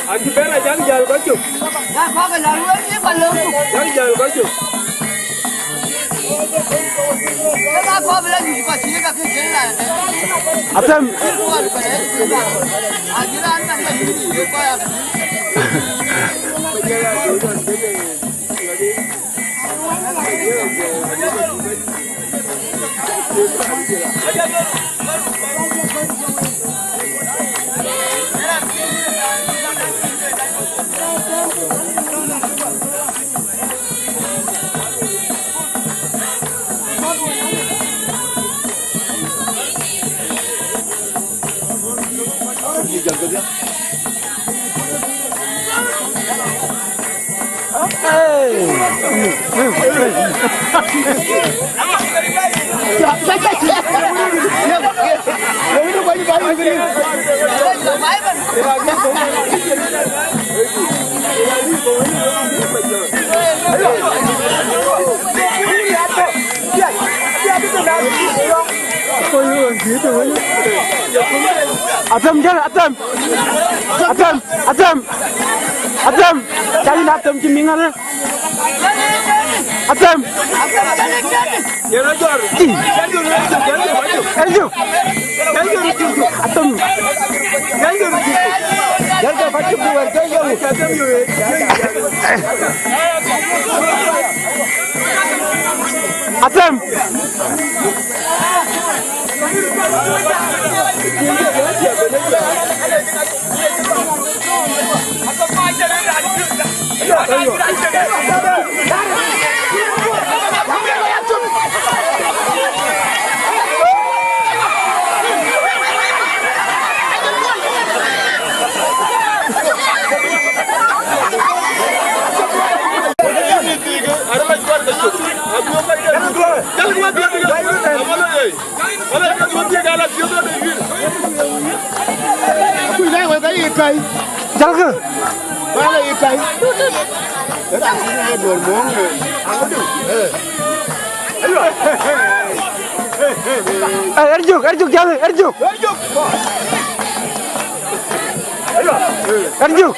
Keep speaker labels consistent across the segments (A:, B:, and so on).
A: Anh bé này dán giờ có chục.
B: Có cái lớn lớn chứ còn lớn.
A: Dán giờ có chục.
B: Cái ba có bên này có chỉ cái chuyện này.
A: À thêm.
B: À chỉ là anh này cái coi.
A: Atem, cari atem cimingan. Atem. Jangan jor. Jangan jor. Atem. Jangan baca buat jangan. Atem yo. Atem. Jangan. Mana ikai? Ada ini dormong. Erjuk jangan, Erjuk. Erjuk.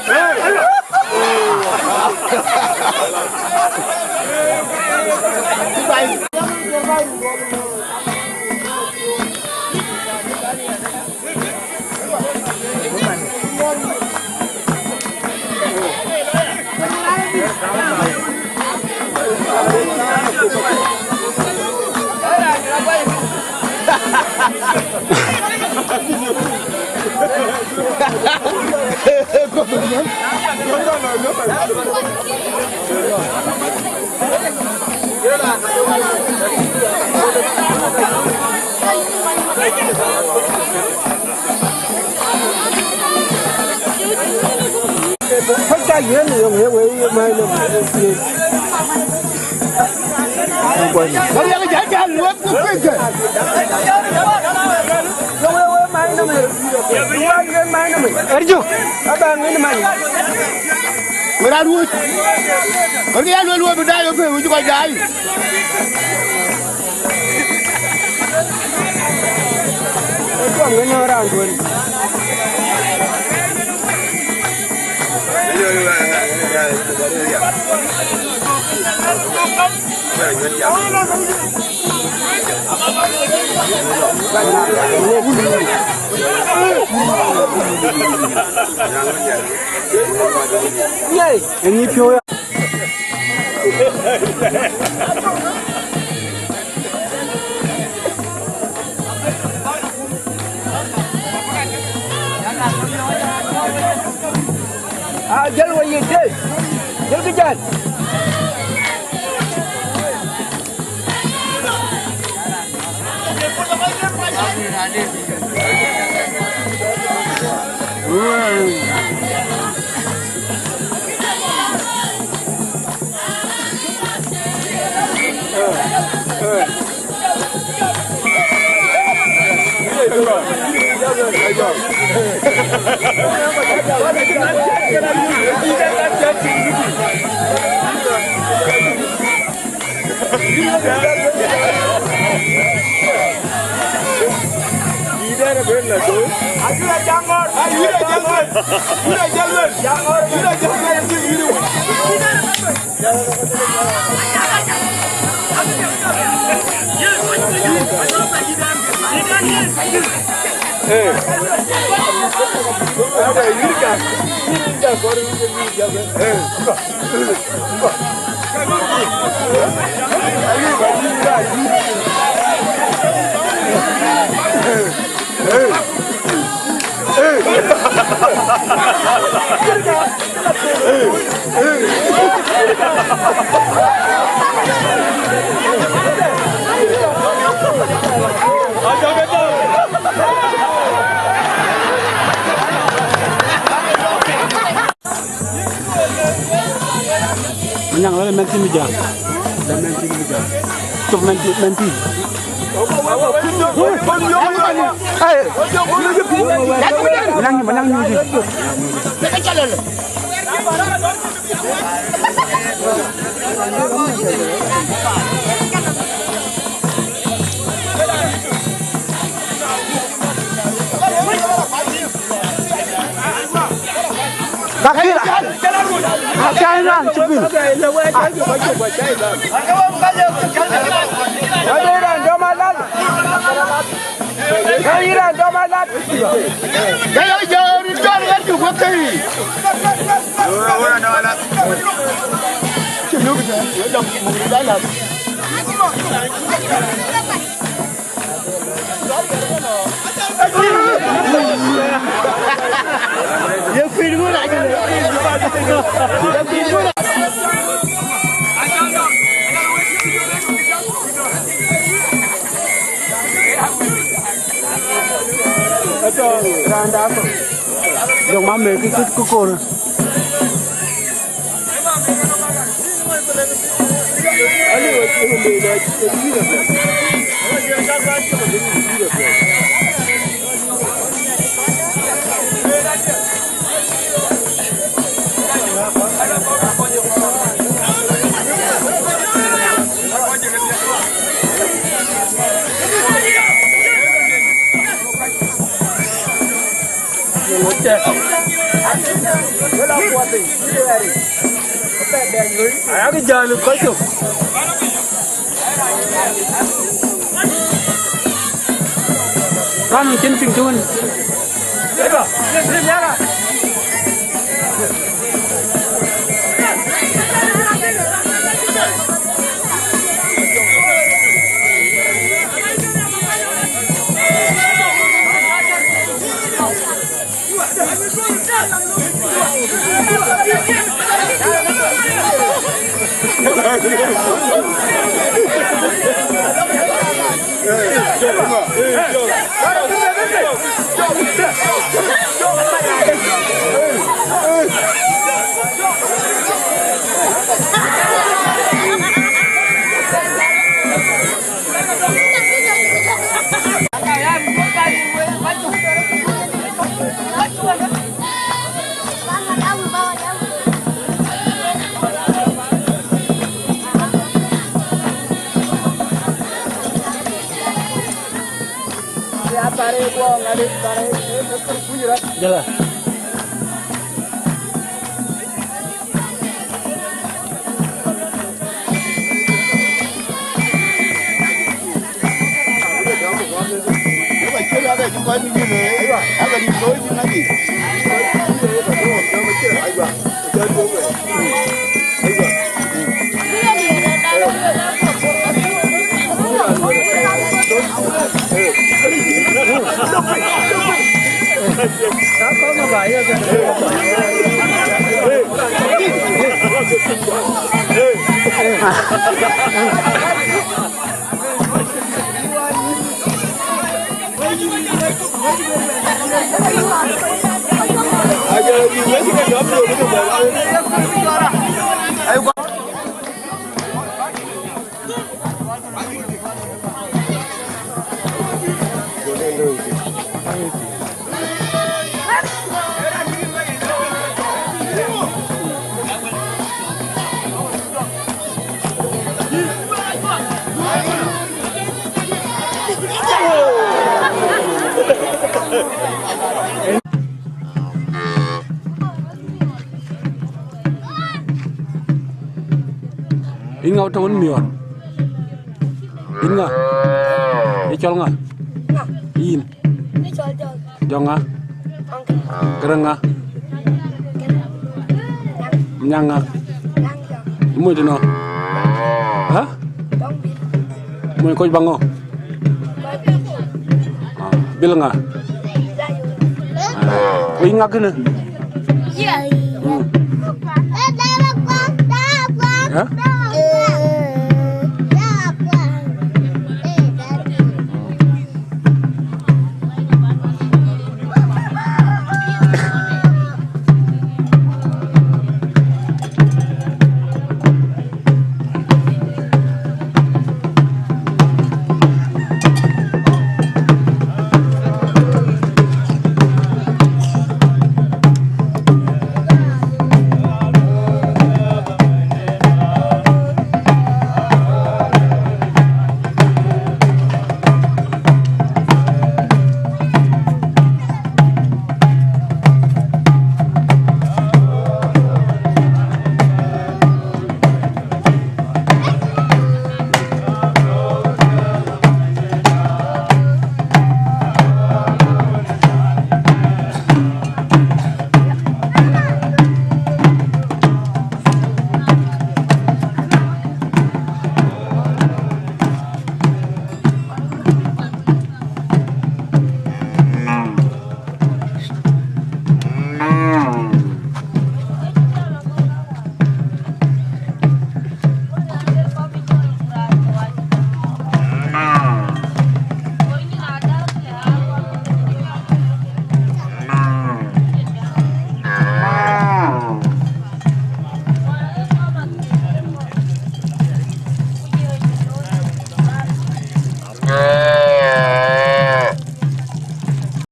A: Phát ra gì nữa người quỷ mày luôn. Bây giờ cái giải luôn cũng quên rồi. Erju, apa ini mana? Beradu, kerja lu berdaya apa? Ujuk aja. Itu angin orang tuan. Ini pioya. جلوة يدي جل
C: Menang oleh menti meja. Dan menti meja. Cuk menti. Menang ni. Takir. Jangan cepil. Dòng má mê cái cô này. Cái giờ được có chụp. Con trên bình thường. Đấy rồi, lên nhá rồi. Jalan. Có mà vậy Inga utawon mion. Inga. Icol nga. In. Jonga. Kerenga. Nyanga. Mu dino. Ha? Mu ko bango. Bil nga. Inga kene.